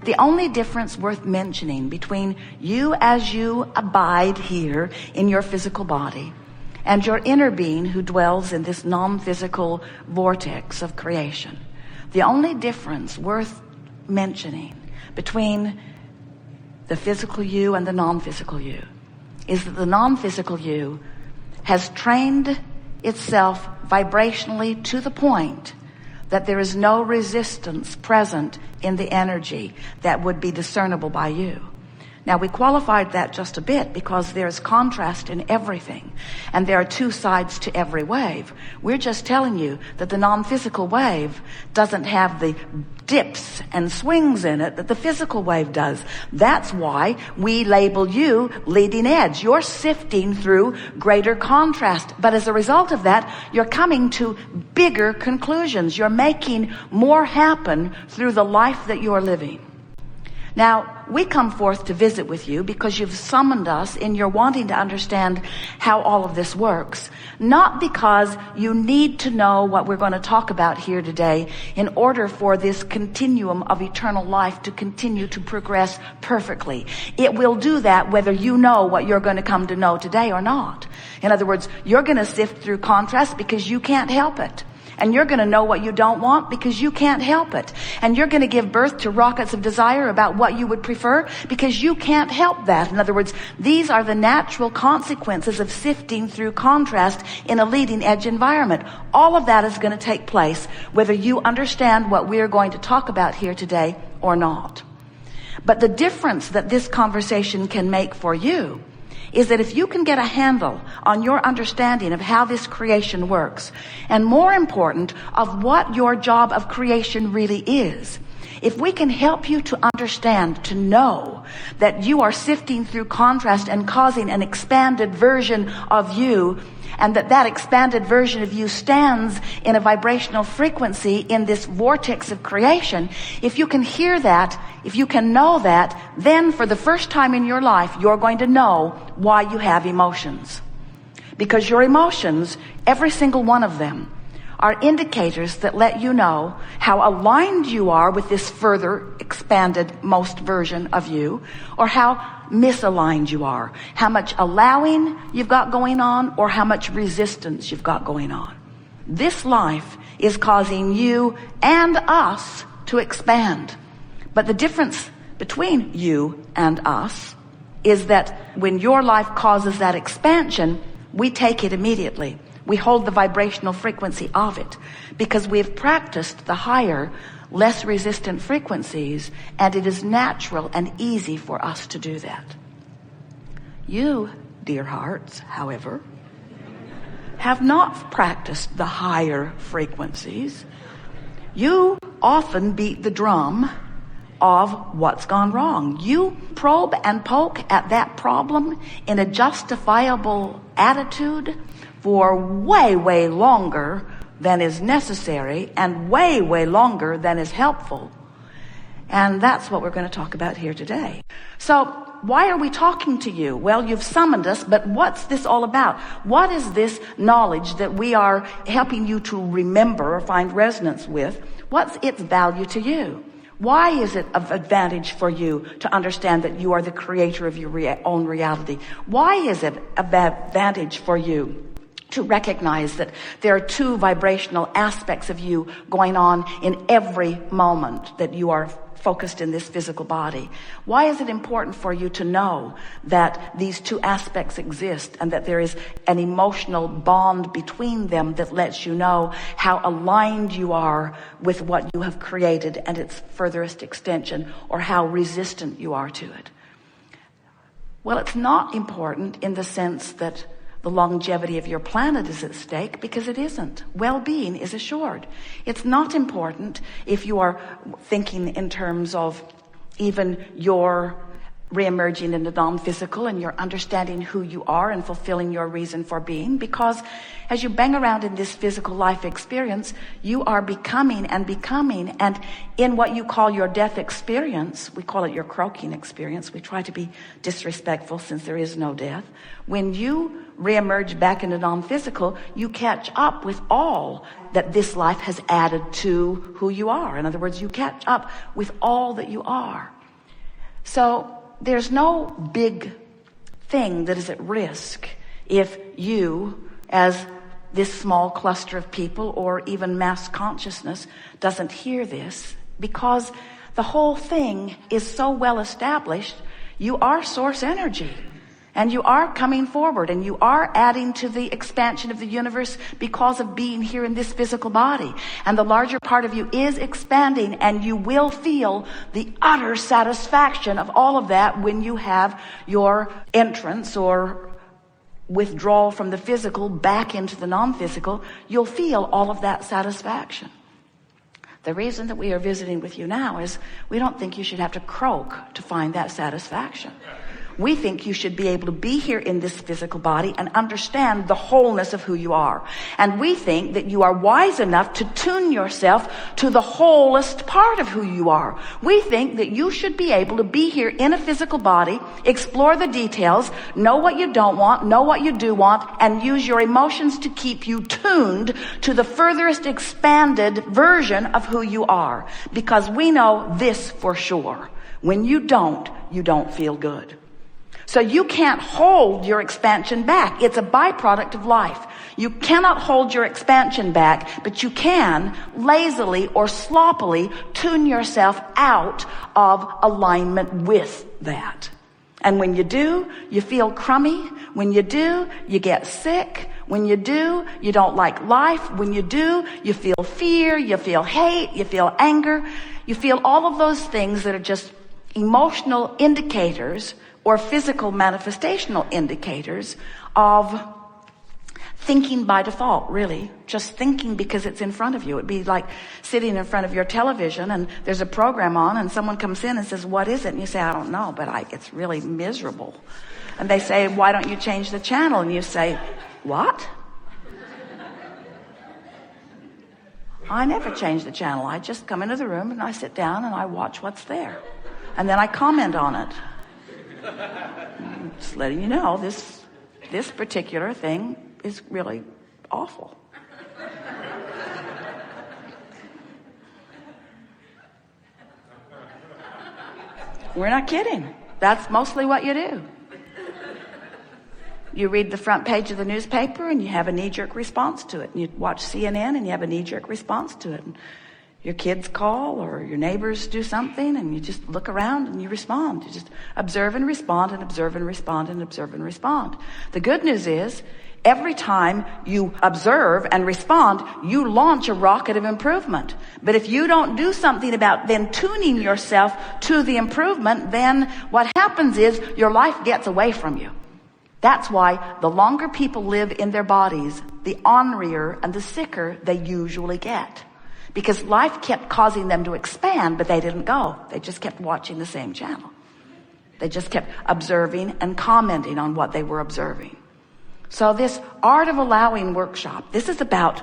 The only difference worth mentioning between you as you abide here in your physical body and your inner being who dwells in this non-physical vortex of creation, the only difference worth mentioning between the physical you and the non-physical you is that the non-physical you has trained itself vibrationally to the point that there is no resistance present in the energy that would be discernible by you. Now, we qualified that just a bit because there's contrast in everything, and there are two sides to every wave. We're just telling you that the non-physical wave doesn't have the dips and swings in it that the physical wave does. That's why we label you leading edge. You're sifting through greater contrast, but as a result of that, you're coming to bigger conclusions. You're making more happen through the life that you're living. Now, we come forth to visit with you because you've summoned us in your wanting to understand how all of this works. Not because you need to know what we're going to talk about here today in order for this continuum of eternal life to continue to progress perfectly. It will do that whether you know what you're going to come to know today or not. In other words, you're going to sift through contrast because you can't help it. And you're going to know what you don't want because you can't help it. And you're going to give birth to rockets of desire about what you would prefer because you can't help that. In other words, these are the natural consequences of sifting through contrast in a leading edge environment. All of that is going to take place whether you understand what we're going to talk about here today or not. But the difference that this conversation can make for you is that if you can get a handle on your understanding of how this creation works, and more important, of what your job of creation really is, if we can help you to understand, to know that you are sifting through contrast and causing an expanded version of you, and that expanded version of you stands in a vibrational frequency in this vortex of creation, if you can hear that, if you can know that, then for the first time in your life, you're going to know why you have emotions. Because your emotions, every single one of them, are indicators that let you know how aligned you are with this further expanded most version of you, or how misaligned you are, how much allowing you've got going on, or how much resistance you've got going on. This life is causing you and us to expand. But the difference between you and us is that when your life causes that expansion, we take it immediately. We hold the vibrational frequency of it because we've practiced the higher, less resistant frequencies, and it is natural and easy for us to do that. You, dear hearts, however, have not practiced the higher frequencies. You often beat the drum of what's gone wrong. You probe and poke at that problem in a justifiable attitude for way, way longer than is necessary and way, way longer than is helpful. And that's what we're going to talk about here today. So why are we talking to you? Well, you've summoned us, but what's this all about? What is this knowledge that we are helping you to remember or find resonance with? What's its value to you? Why is it of advantage for you to understand that you are the creator of your own reality? Why is it of advantage for you to recognize that there are two vibrational aspects of you going on in every moment that you are focused in this physical body? Why is it important for you to know that these two aspects exist and that there is an emotional bond between them that lets you know how aligned you are with what you have created and its furthest extension, or how resistant you are to it? Well, it's not important in the sense that the longevity of your planet is at stake, because it isn't. Well-being is assured. It's not important if you are thinking in terms of even your reemerging in the non-physical and you're understanding who you are and fulfilling your reason for being, because as you bang around in this physical life experience, you are becoming, and in what you call your death experience, we call it your croaking experience. We try to be disrespectful since there is no death. When you reemerge back into non-physical, you catch up with all that this life has added to who you are. In other words, you catch up with all that you are. So there's no big thing that is at risk if you, as this small cluster of people or even mass consciousness, doesn't hear this, because the whole thing is so well established. You are source energy, and you are coming forward, and you are adding to the expansion of the universe because of being here in this physical body. And the larger part of you is expanding, and you will feel the utter satisfaction of all of that when you have your entrance or withdrawal from the physical back into the non-physical. You'll feel all of that satisfaction. The reason that we are visiting with you now is we don't think you should have to croak to find that satisfaction. We think you should be able to be here in this physical body and understand the wholeness of who you are. And we think that you are wise enough to tune yourself to the wholest part of who you are. We think that you should be able to be here in a physical body, explore the details, know what you don't want, know what you do want, and use your emotions to keep you tuned to the furthest expanded version of who you are. Because we know this for sure. When you don't feel good. So you can't hold your expansion back. It's a byproduct of life. You cannot hold your expansion back, but you can lazily or sloppily tune yourself out of alignment with that. And when you do, you feel crummy. When you do, you get sick. When you do, you don't like life. When you do, you feel fear, you feel hate, you feel anger. You feel all of those things that are just emotional indicators or physical manifestational indicators of thinking by default, really. Just thinking because it's in front of you. It'd be like sitting in front of your television and there's a program on and someone comes in and says, what is it? And you say, I don't know, but it's really miserable. And they say, why don't you change the channel? And you say, what? I never change the channel. I just come into the room and I sit down and I watch what's there. And then I comment on it. Just letting you know, this particular thing is really awful. We're not kidding. That's mostly what you do. You read the front page of the newspaper and you have a knee-jerk response to it. And you watch CNN and you have a knee-jerk response to it. And your kids call or your neighbors do something and you just look around and you respond. You just observe and respond and observe and respond and observe and respond. The good news is every time you observe and respond, you launch a rocket of improvement. But if you don't do something about then tuning yourself to the improvement, then what happens is your life gets away from you. That's why the longer people live in their bodies, the ornerier and the sicker they usually get. Because life kept causing them to expand, but they didn't go. They just kept watching the same channel. They just kept observing and commenting on what they were observing. So this Art of Allowing workshop, this is about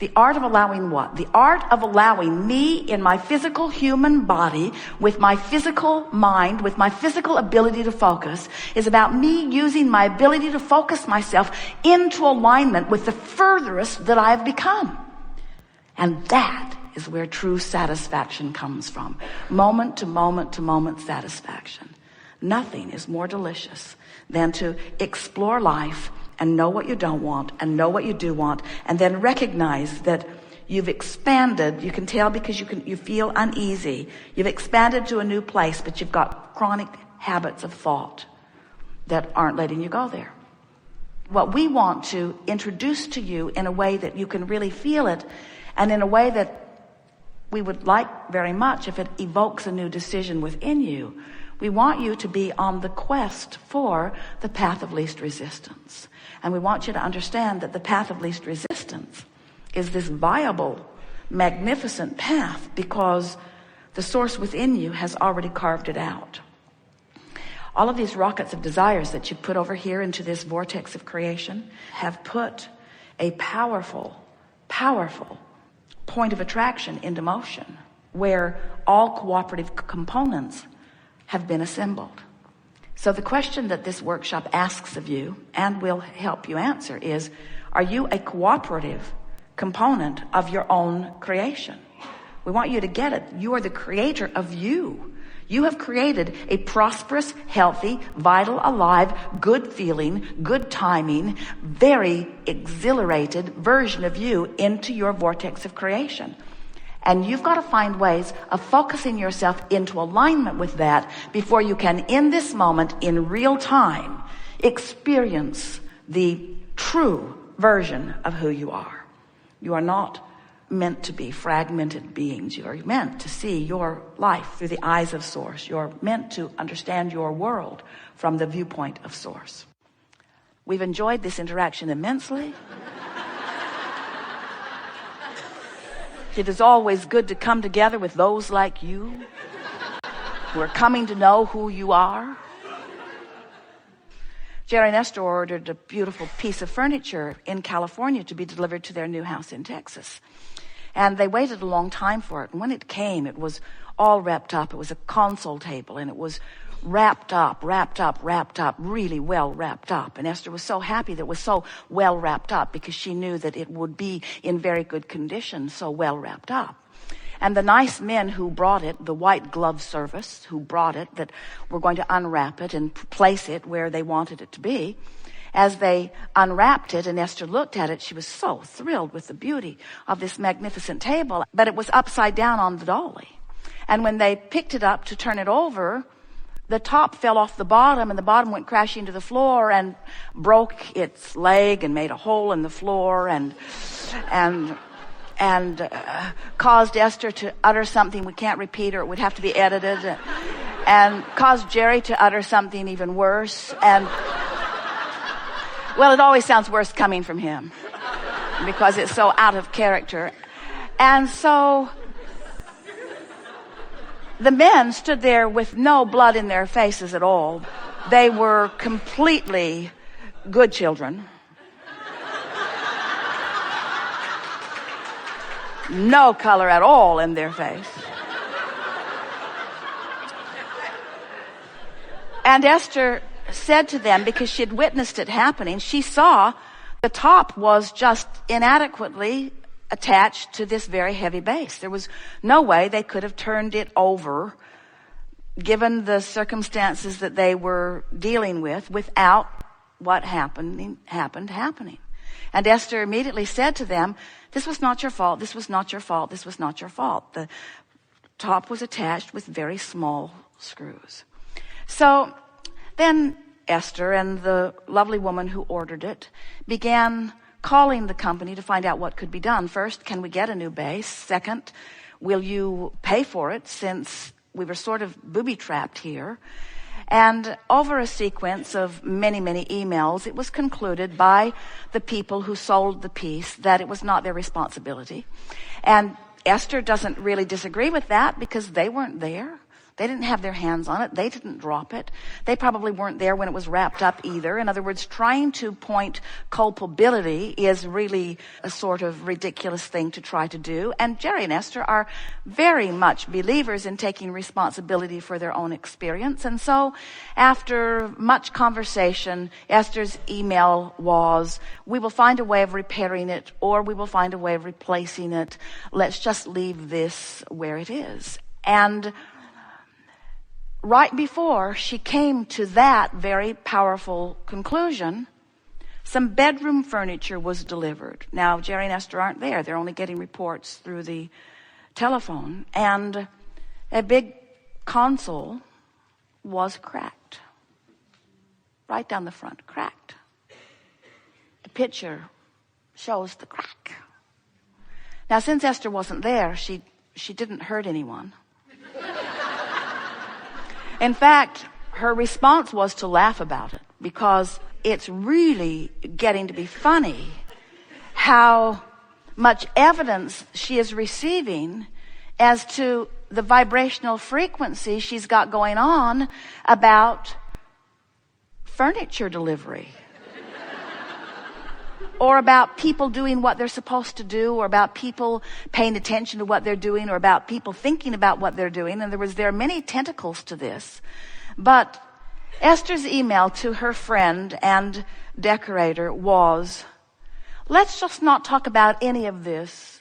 the art of allowing what? The art of allowing me in my physical human body, with my physical mind, with my physical ability to focus, is about me using my ability to focus myself into alignment with the furthest that I have become. And that is where true satisfaction comes from. Moment to moment to moment satisfaction. Nothing is more delicious than to explore life and know what you don't want and know what you do want, and then recognize that you've expanded. You can tell because you feel uneasy. You've expanded to a new place, but you've got chronic habits of thought that aren't letting you go there. What we want to introduce to you in a way that you can really feel it, and in a way that we would like very much if it evokes a new decision within you, we want you to be on the quest for the path of least resistance. And we want you to understand that the path of least resistance is this viable, magnificent path because the source within you has already carved it out. All of these rockets of desires that you put over here into this vortex of creation have put a powerful, powerful point of attraction into motion where all cooperative components have been assembled. So the question that this workshop asks of you and will help you answer is, are you a cooperative component of your own creation? We want you to get it. You are the creator of you. You have created a prosperous, healthy, vital, alive, good feeling, good timing, very exhilarated version of you into your vortex of creation. And you've got to find ways of focusing yourself into alignment with that before you can, in this moment, in real time, experience the true version of who you are. You are not meant to be fragmented beings. You are meant to see your life through the eyes of Source. You're meant to understand your world from the viewpoint of Source. We've enjoyed this interaction immensely. It is always good to come together with those like you who are coming to know who you are. Jerry and Esther ordered a beautiful piece of furniture in California to be delivered to their new house in Texas. And they waited a long time for it. And when it came, it was all wrapped up. It was a console table, and it was wrapped up, really well wrapped up. And Esther was so happy that it was so well wrapped up because she knew that it would be in very good condition, so well wrapped up. And the nice men who brought it, the white glove service who brought it, that were going to unwrap it and place it where they wanted it to be, as they unwrapped it and Esther looked at it, she was so thrilled with the beauty of this magnificent table, but it was upside down on the dolly. And when they picked it up to turn it over, the top fell off the bottom, and the bottom went crashing to the floor and broke its leg and made a hole in the floor and caused Esther to utter something we can't repeat, or it would have to be edited, and caused Jerry to utter something even worse. And well, it always sounds worse coming from him because it's so out of character. And so the men stood there with no blood in their faces at all. They were completely good children. No color at all in their face. And Esther said to them, because she had witnessed it happening, she saw the top was just inadequately attached to this very heavy base. There was no way they could have turned it over, given the circumstances that they were dealing with, without what happened happening. And Esther immediately said to them, this was not your fault, this was not your fault, this was not your fault. The top was attached with very small screws. So then Esther and the lovely woman who ordered it began calling the company to find out what could be done. First, can we get a new base? Second, will you pay for it, since we were sort of booby-trapped here? And over a sequence of many, many emails, it was concluded by the people who sold the piece that it was not their responsibility. And Esther doesn't really disagree with that because they weren't there. They didn't have their hands on it. They didn't drop it. They probably weren't there when it was wrapped up either. In other words, trying to point culpability is really a sort of ridiculous thing to try to do. And Jerry and Esther are very much believers in taking responsibility for their own experience. And so after much conversation, Esther's email was, we will find a way of repairing it, or we will find a way of replacing it. Let's just leave this where it is. And right before she came to that very powerful conclusion, some bedroom furniture was delivered. Now, Jerry and Esther aren't there. They're only getting reports through the telephone. And a big console was cracked. Right down the front, cracked. The picture shows the crack. Now, since Esther wasn't there, she didn't hurt anyone. In fact, her response was to laugh about it, because it's really getting to be funny how much evidence she is receiving as to the vibrational frequency she's got going on about furniture delivery, or about people doing what they're supposed to do, or about people paying attention to what they're doing, or about people thinking about what they're doing. And there are many tentacles to this. But Esther's email to her friend and decorator was, let's just not talk about any of this